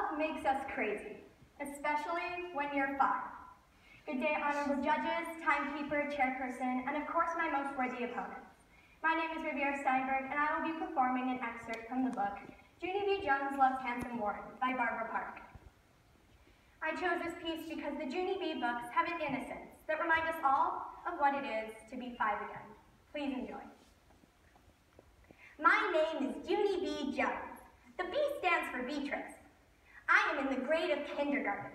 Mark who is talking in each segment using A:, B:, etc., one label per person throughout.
A: Love makes us crazy, especially when you're 5. Good day, honorable judges, timekeeper, chairperson, and of course my most worthy opponents. My name is Riviera Steinberg, and I will be performing an excerpt from the book, Junie B. Jones Loves Handsome Warren by Barbara Park. I chose this piece because the Junie B. books have an innocence that remind us all of what it is to be 5 again. Please enjoy. My name is Junie B. Jones. The B stands for Beatrice. I am in the grade of kindergarten.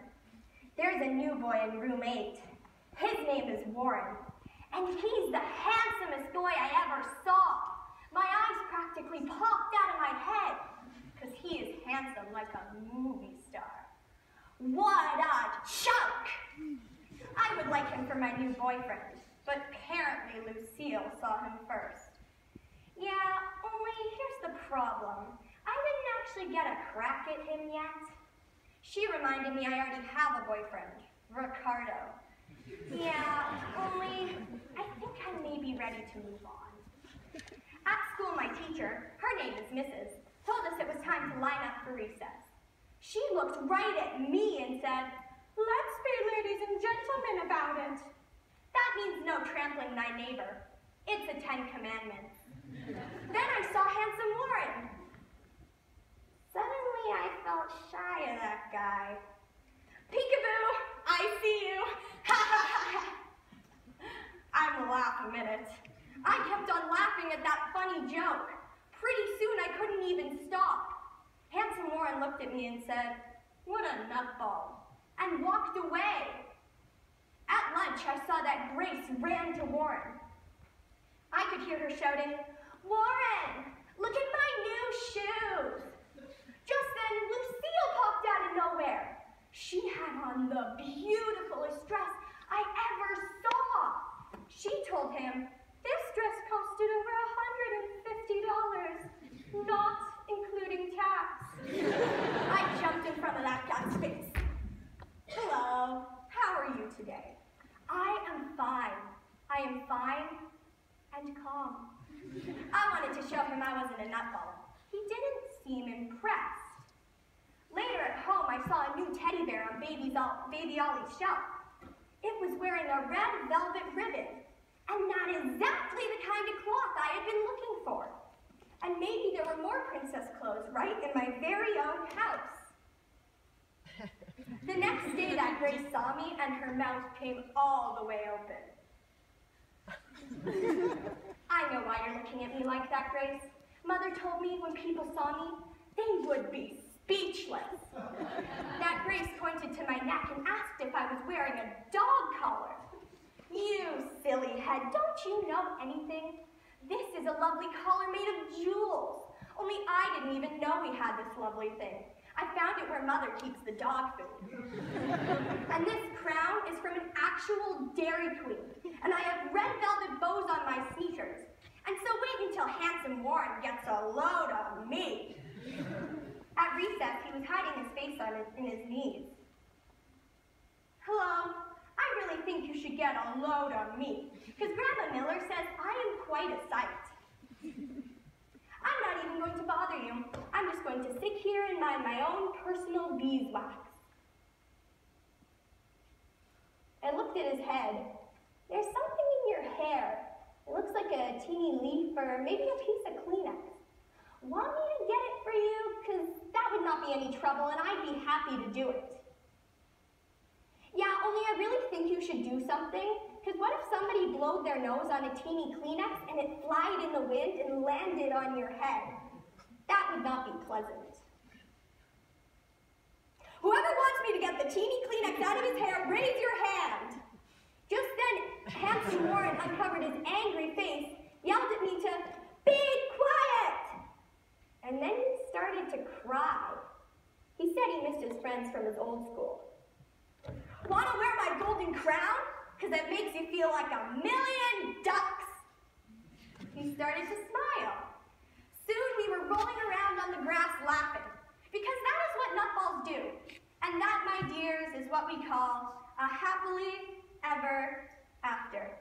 A: There's a new boy in room 8. His name is Warren, and he's the handsomest boy I ever saw. My eyes practically popped out of my head, because he is handsome like a movie star. What a chunk! I would like him for my new boyfriend, but apparently Lucille saw him first. Yeah, only here's the problem. I didn't actually get a crack at him yet. She reminded me I already have a boyfriend, Ricardo. Yeah, only I think I may be ready to move on. At school, my teacher, her name is Mrs., told us it was time to line up for recess. She looked right at me and said, "Let's be ladies and gentlemen about it." That means no trampling thy neighbor. It's a 10 commandments. Then I saw handsome Warren. Suddenly I felt shy of that guy. Peekaboo, I see you. Ha ha ha. I'm a laugh a minute. I kept on laughing at that funny joke. Pretty soon I couldn't even stop. Handsome Warren looked at me and said, "What a nutball," and walked away. At lunch, I saw that Grace ran to Warren. I could hear her shouting, "Warren, look at my new shoes." Just then, Lucille popped out of nowhere. She had on the beautifulest dress I ever saw. She told him, "This dress costed over $150, not including tax." I jumped in front of that guy's face. "Hello, how are you today?" "I am fine. I am fine and calm." I wanted to show him I wasn't a nutball. He didn't seem impressed. Later at home, I saw a new teddy bear on Baby Ollie's shelf. It was wearing a red velvet ribbon, and not exactly the kind of cloth I had been looking for. And maybe there were more princess clothes right in my very own house. The next day that Grace saw me and her mouth came all the way open. "I know why you're looking at me like that, Grace. Mother told me when people saw me, they would be speechless." That Grace pointed to my neck and asked if I was wearing a dog collar. "You silly head, don't you know anything? This is a lovely collar made of jewels. Only I didn't even know we had this lovely thing. I found it where Mother keeps the dog food. And this crown is from an actual Dairy Queen, and I have red velvet bows on my sneakers. And so wait until handsome Warren gets a load of me." At recess, he was hiding his face in his knees. "Hello, I really think you should get a load of me, because Grandma Miller says I am quite a sight. I'm not even going to bother you. I'm just going to sit here and mind my own personal beeswax." I looked at his head. "There's something in your hair. It looks like a teeny leaf or maybe a piece of Kleenex. Want me to get it for you? Because that would not be any trouble and I'd be happy to do it." "Yeah, only I really think you should do something, because what if somebody blowed their nose on a teeny Kleenex and it flied in the wind and landed on your head? That would not be pleasant." "Whoever wants me to get the teeny Kleenex out of his hair, raise your hand." Just then, handsome Warren uncovered his angry face, yelled at me to be quiet, and then he started to cry. He said he missed his friends from his old school. "Want to wear my golden crown? Because it makes you feel like a million ducks." He started to smile. Soon we were rolling around on the grass laughing, because that is what nutballs do. And that, my dears, is what we call a happily ever after.